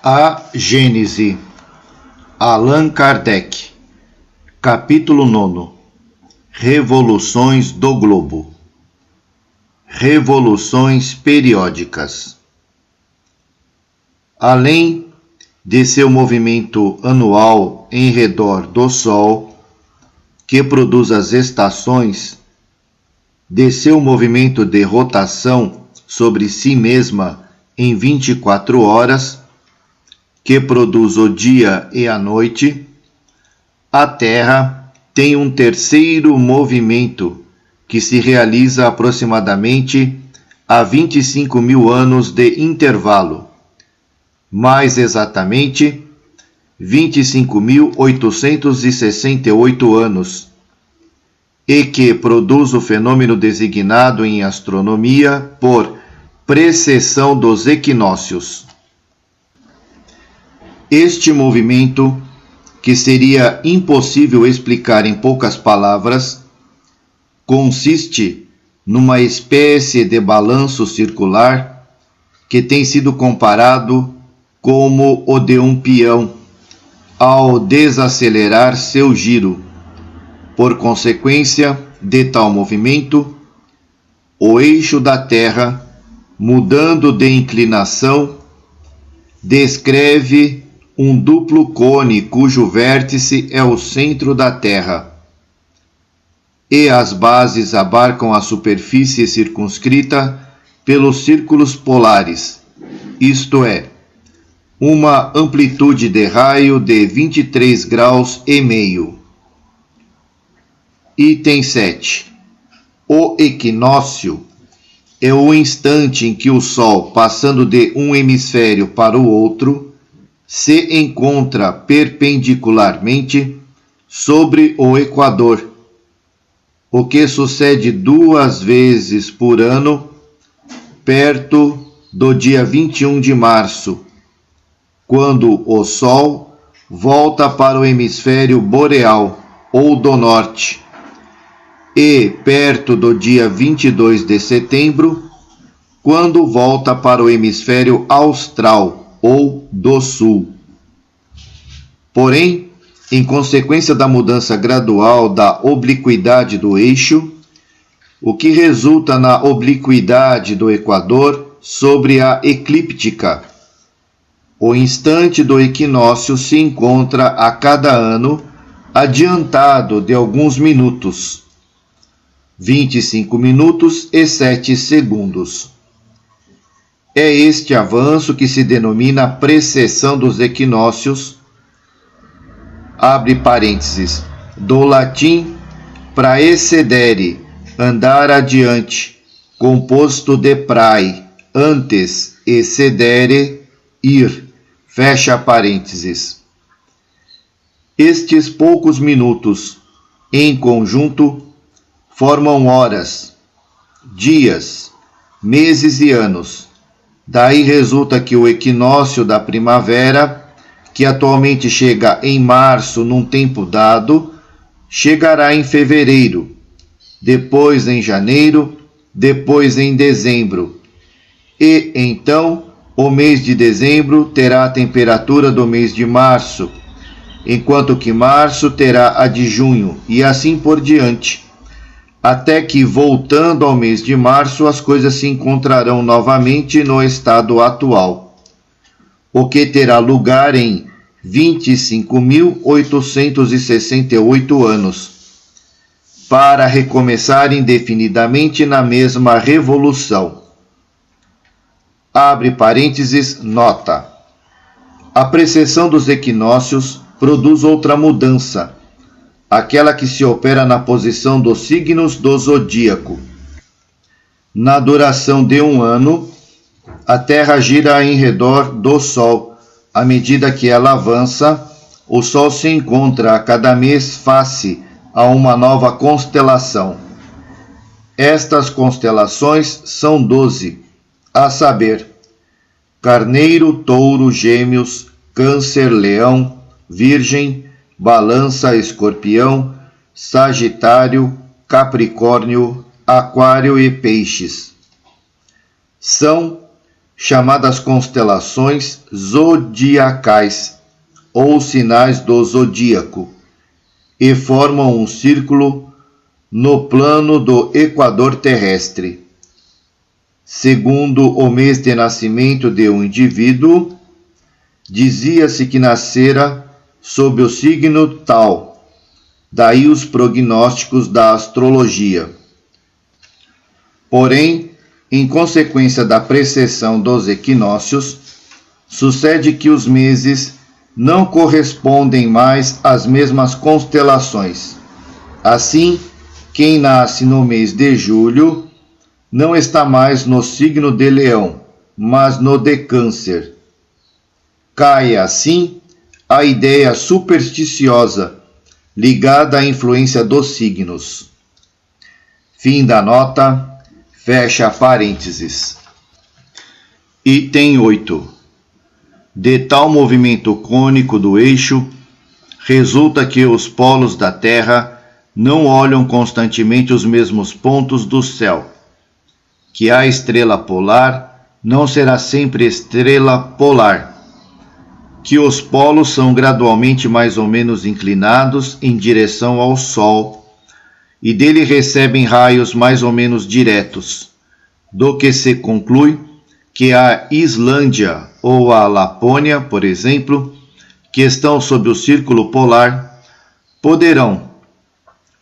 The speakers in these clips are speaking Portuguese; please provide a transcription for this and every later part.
A Gênese, Allan Kardec, capítulo 9. Revoluções do globo. Revoluções periódicas. Além de seu movimento anual em redor do Sol, que produz as estações, de seu movimento de rotação sobre si mesma em 24 horas, que produz o dia e a noite, a Terra tem um terceiro movimento que se realiza aproximadamente a 25 mil anos de intervalo, mais exatamente 25.868 anos, e que produz o fenômeno designado em astronomia por precessão dos equinócios. Este movimento, que seria impossível explicar em poucas palavras, consiste numa espécie de balanço circular que tem sido comparado como o de um peão ao desacelerar seu giro. Por consequência de tal movimento, o eixo da Terra, mudando de inclinação, descreve um duplo cone cujo vértice é o centro da Terra, e as bases abarcam a superfície circunscrita pelos círculos polares, isto é, uma amplitude de raio de 23 graus e meio. Item 7. O equinócio é o instante em que o Sol, passando de um hemisfério para o outro, se encontra perpendicularmente sobre o Equador, o que sucede 2 vezes por ano, perto do dia 21 de março, quando o Sol volta para o hemisfério boreal ou do norte, e perto do dia 22 de setembro, quando volta para o hemisfério austral ou do sul. Porém, em consequência da mudança gradual da obliquidade do eixo, o que resulta na obliquidade do Equador sobre a eclíptica, o instante do equinócio se encontra a cada ano adiantado de alguns minutos, 25 minutos e 7 segundos. É este avanço que se denomina precessão dos equinócios, abre parênteses, do latim praecedere, andar adiante, composto de prae, antes, e cedere, ir, fecha parênteses. Estes poucos minutos, em conjunto, formam horas, dias, meses e anos. Daí resulta que o equinócio da primavera, que atualmente chega em março num tempo dado, chegará em fevereiro, depois em janeiro, depois em dezembro. E então o mês de dezembro terá a temperatura do mês de março, enquanto que março terá a de junho, e assim por diante, até que, voltando ao mês de março, as coisas se encontrarão novamente no estado atual, o que terá lugar em 25.868 anos, para recomeçar indefinidamente na mesma revolução. Abre parênteses, nota. A precessão dos equinócios produz outra mudança, aquela que se opera na posição dos signos do zodíaco. Na duração de um ano, a Terra gira em redor do Sol. À medida que ela avança, o Sol se encontra a cada mês face a uma nova constelação. Estas constelações são 12, a saber, Carneiro, Touro, Gêmeos, Câncer, Leão, Virgem, Balança, Escorpião, Sagitário, Capricórnio, Aquário e Peixes. São chamadas constelações zodiacais ou sinais do zodíaco, e formam um círculo no plano do equador terrestre. Segundo o mês de nascimento de um indivíduo, dizia-se que nascera sob o signo tal, daí os prognósticos da astrologia. Porém, em consequência da precessão dos equinócios, sucede que os meses não correspondem mais às mesmas constelações. Assim, quem nasce no mês de julho não está mais no signo de Leão, mas no de Câncer. Cai, assim, a ideia supersticiosa ligada à influência dos signos. Fim da nota, fecha parênteses. Item 8. De tal movimento cônico do eixo, resulta que os polos da Terra não olham constantemente os mesmos pontos do céu, que a estrela polar não será sempre estrela polar, que os polos são gradualmente mais ou menos inclinados em direção ao Sol e dele recebem raios mais ou menos diretos, do que se conclui que a Islândia ou a Lapônia, por exemplo, que estão sob o círculo polar, poderão,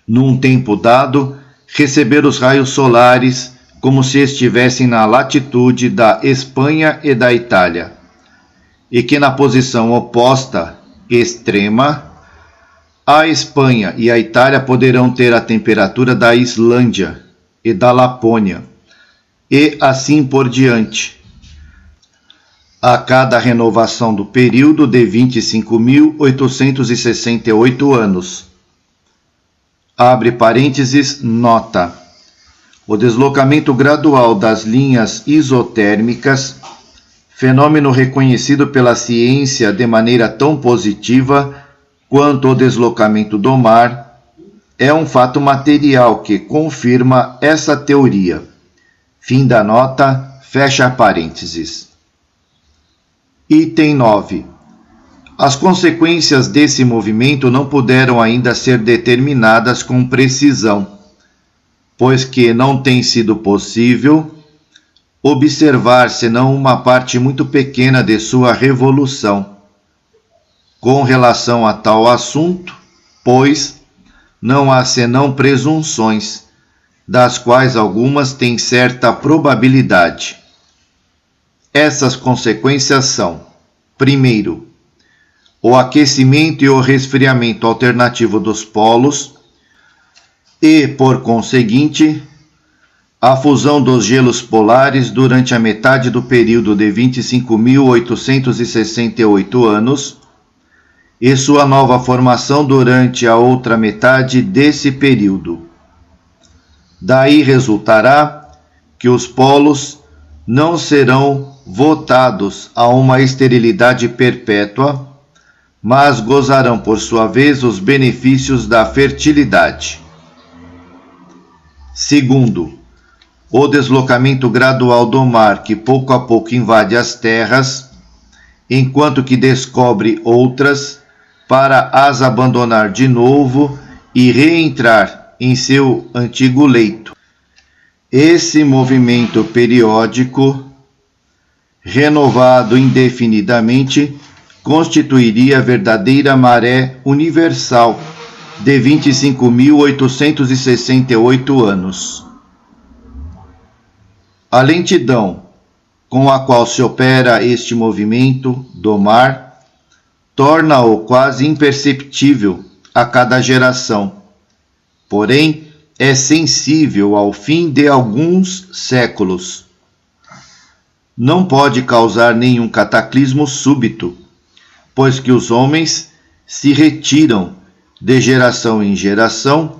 num tempo dado, receber os raios solares como se estivessem na latitude da Espanha e da Itália, e que na posição oposta, extrema, a Espanha e a Itália poderão ter a temperatura da Islândia e da Lapônia, e assim por diante, a cada renovação do período de 25.868 anos. Abre parênteses, nota. O deslocamento gradual das linhas isotérmicas, fenômeno reconhecido pela ciência de maneira tão positiva quanto o deslocamento do mar, é um fato material que confirma essa teoria. Fim da nota, fecha parênteses. Item 9. As consequências desse movimento não puderam ainda ser determinadas com precisão, pois que não tem sido possível observar senão uma parte muito pequena de sua revolução. Com relação a tal assunto, pois, não há senão presunções, das quais algumas têm certa probabilidade. Essas consequências são, primeiro, o aquecimento e o resfriamento alternativo dos polos e, por conseguinte, a fusão dos gelos polares durante a metade do período de 25.868 anos e sua nova formação durante a outra metade desse período. Daí resultará que os polos não serão votados a uma esterilidade perpétua, mas gozarão por sua vez os benefícios da fertilidade. Segundo, o deslocamento gradual do mar que pouco a pouco invade as terras, enquanto que descobre outras, para as abandonar de novo e reentrar em seu antigo leito. Esse movimento periódico, renovado indefinidamente, constituiria a verdadeira maré universal de 25.868 anos. A lentidão com a qual se opera este movimento do mar torna-o quase imperceptível a cada geração, porém é sensível ao fim de alguns séculos. Não pode causar nenhum cataclismo súbito, pois que os homens se retiram de geração em geração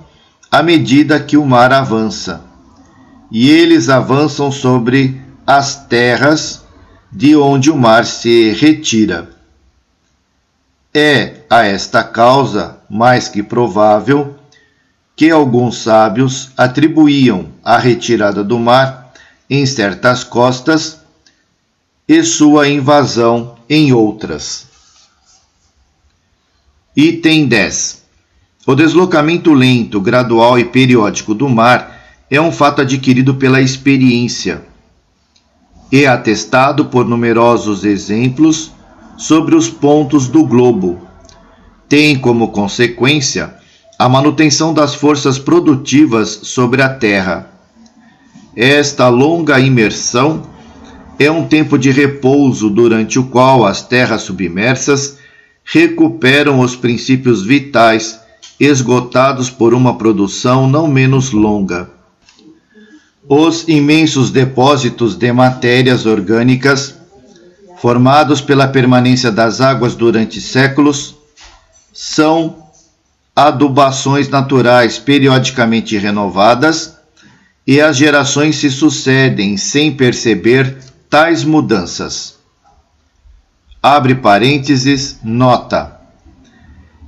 à medida que o mar avança, e eles avançam sobre as terras de onde o mar se retira. É a esta causa mais que provável que alguns sábios atribuíam a retirada do mar em certas costas e sua invasão em outras. Item 10. O deslocamento lento, gradual e periódico do mar é um fato adquirido pela experiência e atestado por numerosos exemplos sobre os pontos do globo. Tem como consequência a manutenção das forças produtivas sobre a Terra. Esta longa imersão é um tempo de repouso durante o qual as terras submersas recuperam os princípios vitais esgotados por uma produção não menos longa. Os imensos depósitos de matérias orgânicas, formados pela permanência das águas durante séculos, são adubações naturais periodicamente renovadas e as gerações se sucedem sem perceber tais mudanças. Abre parênteses, nota.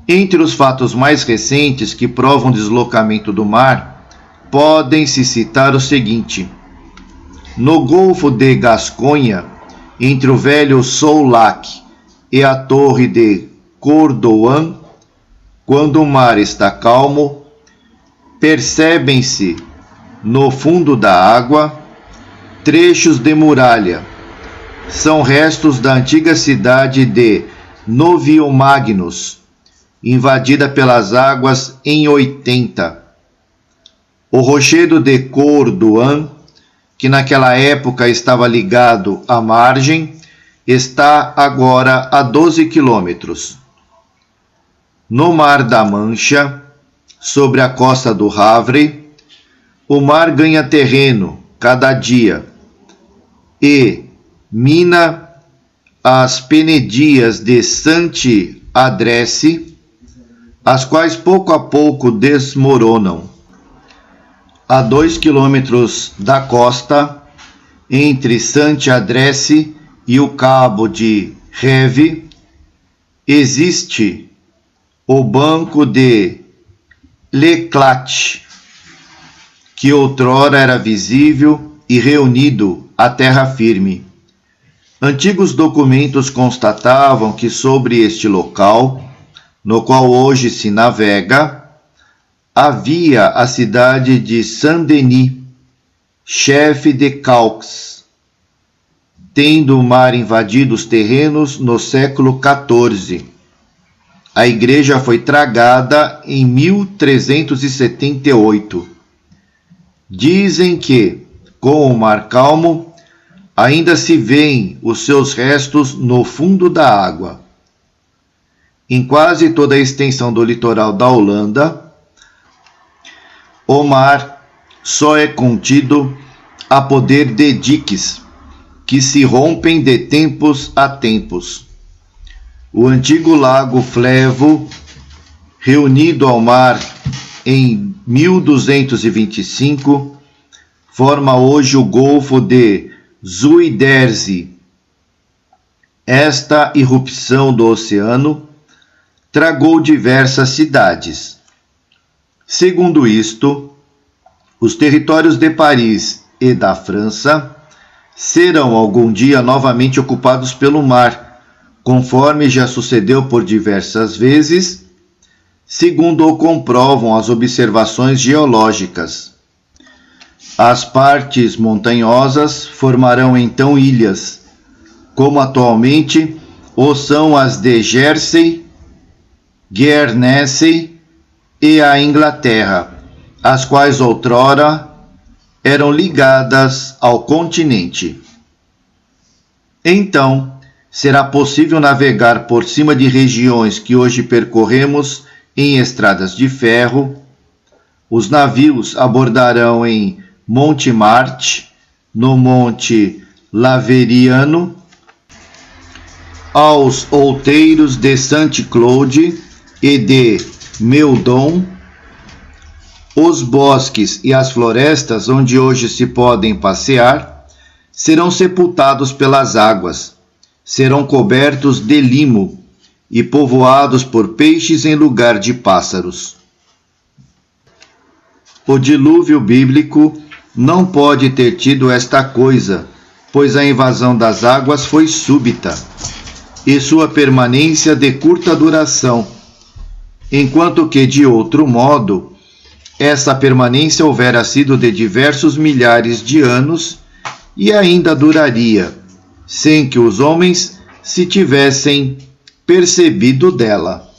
Entre os fatos mais recentes que provam o deslocamento do mar, podem-se citar o seguinte. No Golfo de Gasconha, entre o velho Soulac e a torre de Cordouan, quando o mar está calmo, percebem-se, no fundo da água, trechos de muralha. São restos da antiga cidade de Noviomagnus, invadida pelas águas em 80. O rochedo de Cordouan, que naquela época estava ligado à margem, está agora a 12 quilômetros. No Mar da Mancha, sobre a costa do Havre, o mar ganha terreno cada dia e mina as penedias de Saint-Adresse, as quais pouco a pouco desmoronam. A 2 quilômetros da costa, entre Saint-Adresse e o cabo de Reve, existe o banco de L'Éclat, que outrora era visível e reunido à terra firme. Antigos documentos constatavam que sobre este local, no qual hoje se navega, havia a cidade de Saint-Denis, chefe de Caux, tendo o mar invadido os terrenos no século XIV. A igreja foi tragada em 1378. Dizem que, com o mar calmo, ainda se veem os seus restos no fundo da água. Em quase toda a extensão do litoral da Holanda, o mar só é contido a poder de diques, que se rompem de tempos a tempos. O antigo lago Flevo, reunido ao mar em 1225, forma hoje o Golfo de Zuiderzee. Esta irrupção do oceano tragou diversas cidades. Segundo isto, os territórios de Paris e da França serão algum dia novamente ocupados pelo mar, conforme já sucedeu por diversas vezes, segundo o comprovam as observações geológicas. As partes montanhosas formarão então ilhas, como atualmente o são as de Jersey, Guernsey e a Inglaterra, as quais outrora eram ligadas ao continente. Então, será possível navegar por cima de regiões que hoje percorremos em estradas de ferro. Os navios abordarão em Montmartre, no Monte Laveriano, aos outeiros de Saint-Claude e de Meudon, os bosques e as florestas onde hoje se podem passear serão sepultados pelas águas, serão cobertos de limo e povoados por peixes em lugar de pássaros. O dilúvio bíblico não pode ter tido esta coisa, pois a invasão das águas foi súbita, e sua permanência de curta duração, enquanto que, de outro modo, essa permanência houvera sido de diversos milhares de anos e ainda duraria, sem que os homens se tivessem percebido dela.